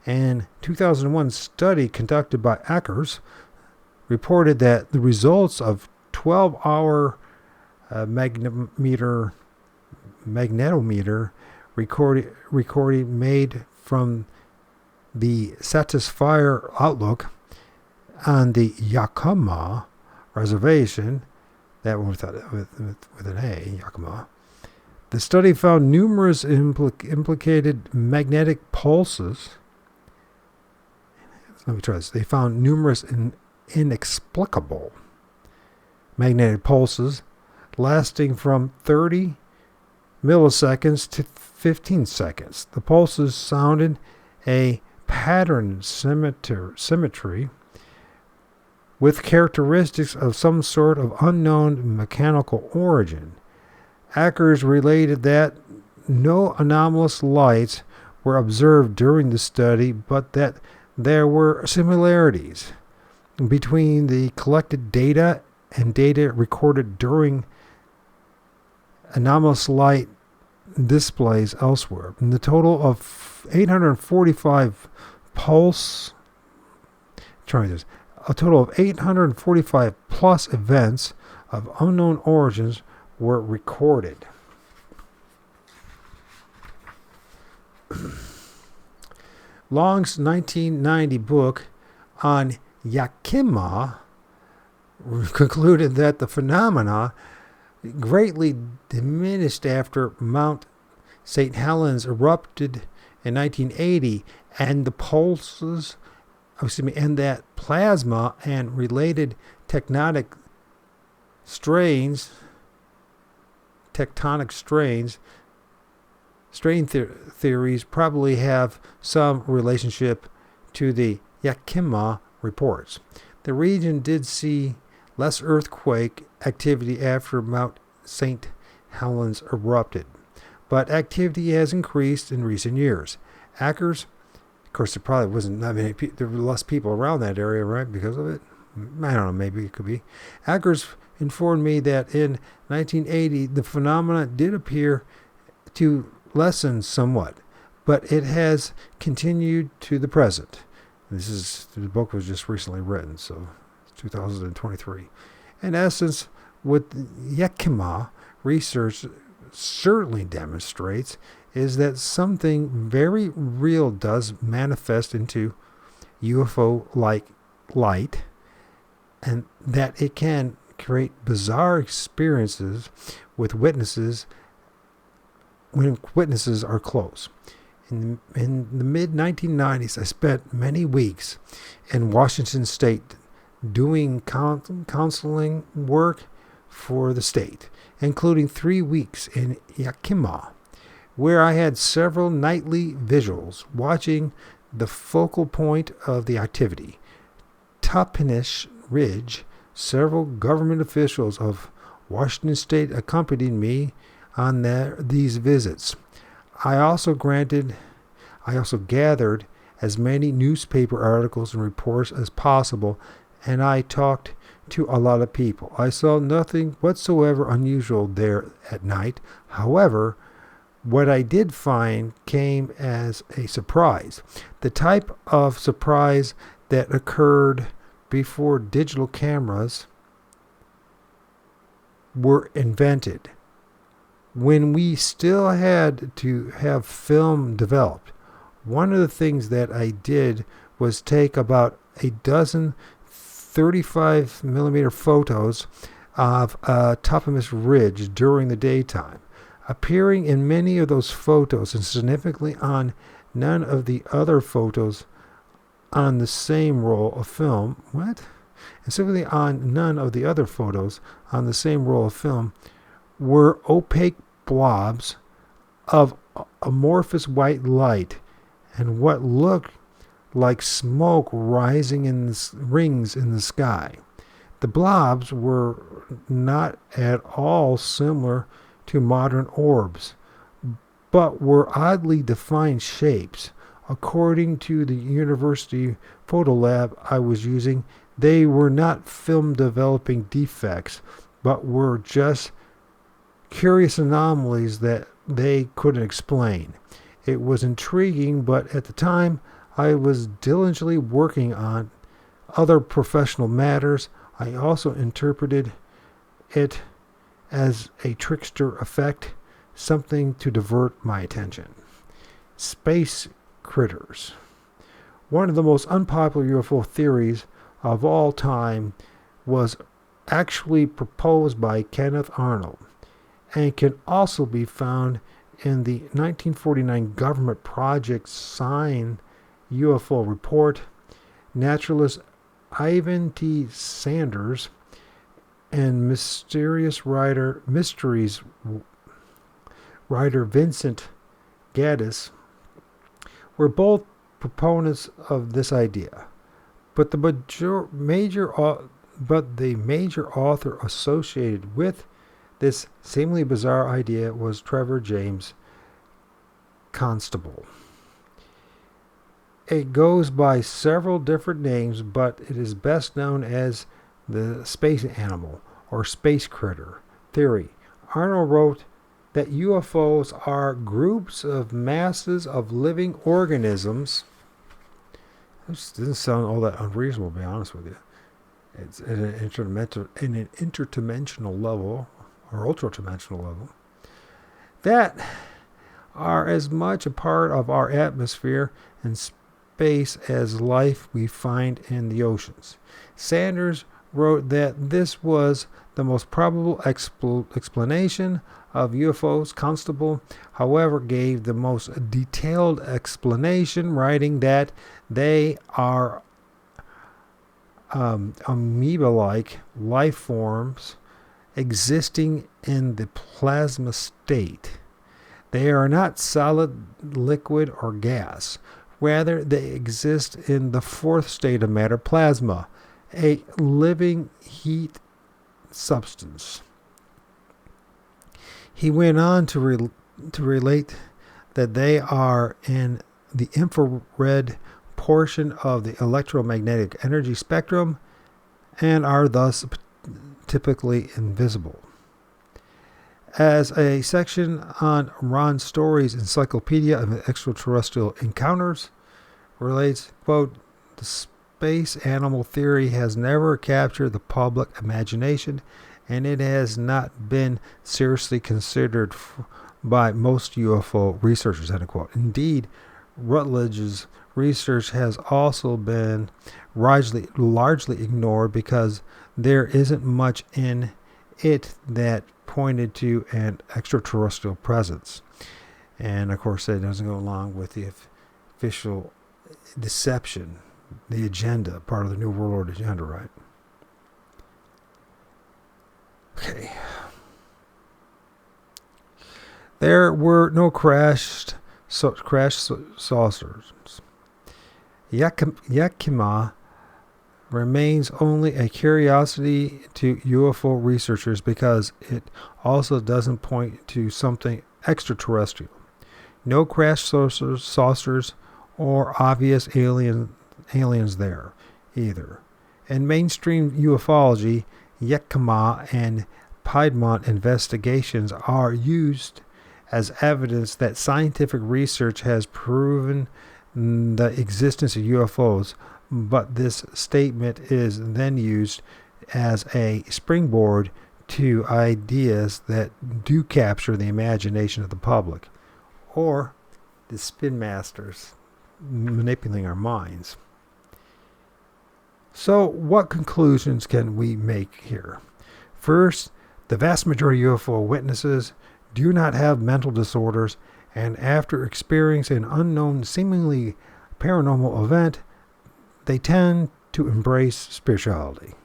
An 2001 study conducted by Akers reported that the results of 12-hour magnetometer recording made from the Satisfier Outlook on the Yakima Reservation, that one with an A, Yakima. The study found numerous implicated magnetic pulses. Let me try this. They found numerous inexplicable magnetic pulses lasting from 30 milliseconds to 15 seconds. The pulses sounded a pattern symmetry with characteristics of some sort of unknown mechanical origin. Akers related that no anomalous lights were observed during the study, but that There were similarities between the collected data and data recorded during anomalous light displays elsewhere. In the total of 845 pulse, try this, a total of 845 plus events of unknown origins were recorded. Long's 1990 book on Yakima concluded that the phenomena greatly diminished after Mount St. Helens erupted in 1980, and the pulses, and that plasma and related tectonic strains theories probably have some relationship to the Yakima reports. The region did see less earthquake activity after Mount St. Helens erupted, but activity has increased in recent years. Hackers, of course, there probably wasn't that many. There were less people around that area, right, because of it. I don't know. Maybe it could be. Hackers informed me that in 1980 the phenomena did appear to lessen somewhat, but it has continued to the present. The book was just recently written, so it's 2023. In essence, what Yakima research certainly demonstrates is that something very real does manifest into UFO-like light, and that it can create bizarre experiences with witnesses when witnesses are close. In the mid-1990s, I spent many weeks in Washington State doing counseling work for the state, including 3 weeks in Yakima, where I had several nightly visuals watching the focal point of the activity, Toppenish Ridge. Several government officials of Washington State accompanied me on these visits. I also gathered as many newspaper articles and reports as possible, and I talked to a lot of people. I saw nothing whatsoever unusual there at night. However, what I did find came as a surprise. The type of surprise that occurred before digital cameras were invented, when we still had to have film developed. One of the things that I did was take about a dozen 35 millimeter photos of Toppenish Ridge during the daytime. Appearing in many of those photos, and significantly on none of the other photos on the same roll of film, and simply on none of the other photos on the same roll of film, were opaque blobs of amorphous white light and what looked like smoke rising in rings in the sky. The blobs were not at all similar to modern orbs, but were oddly defined shapes. According to the university photo lab I was using, they were not film developing defects, but were just curious anomalies that they couldn't explain. It was intriguing, but at the time I was diligently working on other professional matters. I also interpreted it as a trickster effect, something to divert my attention. Space critters. One of the most unpopular UFO theories of all time was actually proposed by Kenneth Arnold, and can also be found in the 1949 government project signed UFO report. Naturalist Ivan T. Sanders and mysteries writer Vincent Gaddis were both proponents of this idea, but the major author associated with this seemingly bizarre idea was Trevor James Constable. It goes by several different names, but it is best known as the space animal or space critter theory. Arnold wrote that UFOs are groups of masses of living organisms. This doesn't sound all that unreasonable, to be honest with you. It's at an interdimensional level or ultra-dimensional level that are as much a part of our atmosphere and space as life we find in the oceans. Sanders wrote that this was the most probable explanation of UFOs. Constable, however, gave the most detailed explanation, writing that they are amoeba-like life forms existing in the plasma state. They are not solid, liquid, or gas. Rather, they exist in the fourth state of matter, plasma, a living heat substance. He went on to relate that they are in the infrared portion of the electromagnetic energy spectrum and are thus typically invisible. As a section on Ron Story's Encyclopedia of Extraterrestrial Encounters relates, quote, the space animal theory has never captured the public imagination, and it has not been seriously considered by most UFO researchers, end quote. Indeed, Rutledge's research has also been largely ignored because there isn't much in it that pointed to an extraterrestrial presence. And of course, that doesn't go along with the official deception, the agenda, part of the New World Order agenda, right? Okay. There were no crash saucers. Yakima remains only a curiosity to UFO researchers because it also doesn't point to something extraterrestrial. No crash saucers or obvious aliens there either. In mainstream ufology, Yakima and Piedmont investigations are used as evidence that scientific research has proven the existence of UFOs, but this statement is then used as a springboard to ideas that do capture the imagination of the public, or the spin masters manipulating our minds. So, what conclusions can we make here? First, the vast majority of UFO witnesses do not have mental disorders, and after experiencing an unknown, seemingly paranormal event, they tend to embrace spirituality.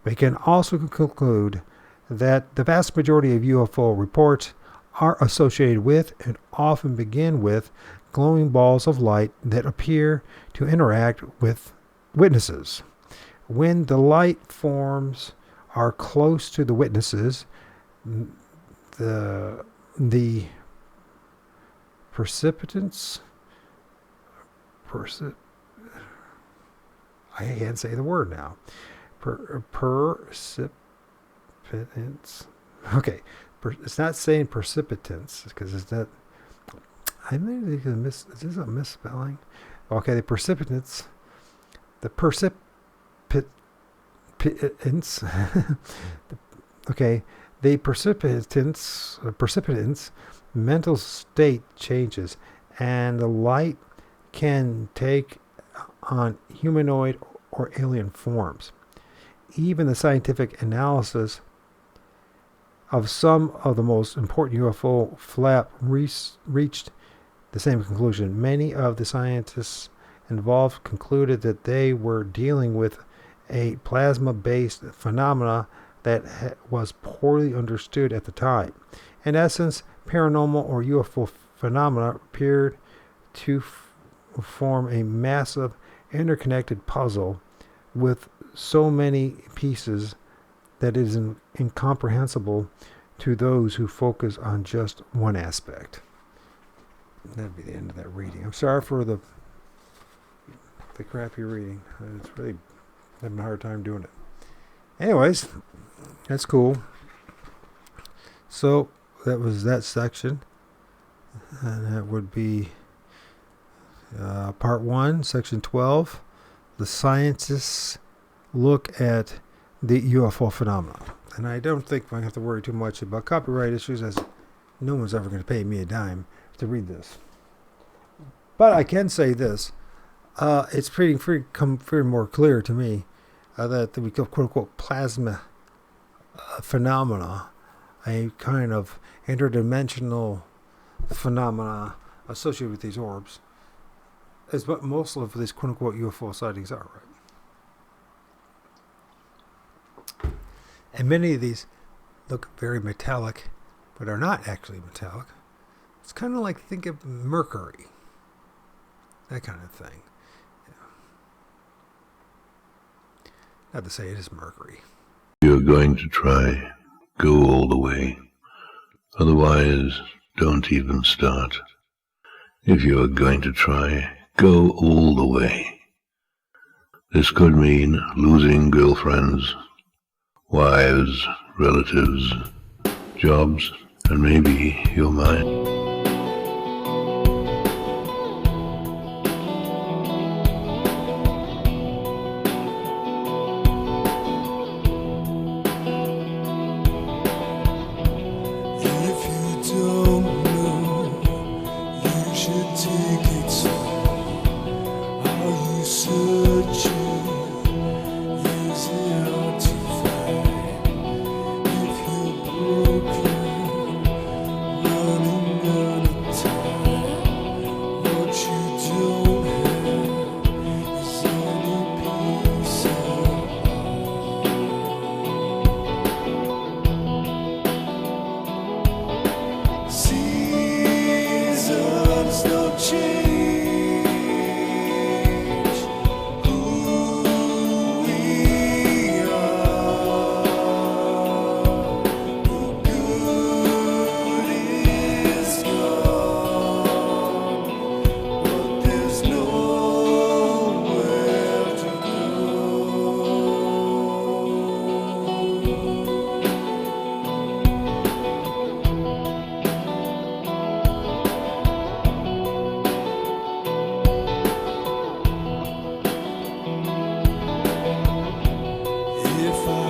We can also conclude that the vast majority of UFO reports are associated with and often begin with glowing balls of light that appear to interact with witnesses. When the light forms are close to the witnesses, the precipitants, I can't say the word now. Precipitants. Okay, it's not saying precipitants because it's not. I maybe is this a misspelling? Okay, the precipitants. The precipitants. Okay, the precipitants' mental state changes, and the light can take on humanoid or alien forms. Even the scientific analysis of some of the most important UFO flap reached the same conclusion. Many of the scientists involved concluded that they were dealing with a plasma-based phenomena that was poorly understood at the time. In essence, paranormal or UFO phenomena appeared to form a massive interconnected puzzle with so many pieces that it is incomprehensible to those who focus on just one aspect. That'd be the end of that reading. I'm sorry for the the crap you're reading. It's really having a hard time doing it. Anyways, that's cool. So that was that section. And that would be part 1, section 12. The scientists look at the UFO phenomena. And I don't think I have to worry too much about copyright issues, as no one's ever going to pay me a dime to read this. But I can say this. It's become pretty more clear to me that the quote-unquote plasma phenomena, a kind of interdimensional phenomena associated with these orbs, is what most of these quote-unquote UFO sightings are, right? And many of these look very metallic, but are not actually metallic. It's kind of like, think of mercury. That kind of thing. Yeah. Not to say it is mercury. You're going to try, go all the way. Otherwise, don't even start. If you're going to try, go all the way. This could mean losing girlfriends, wives, relatives, jobs, and maybe your mind. If I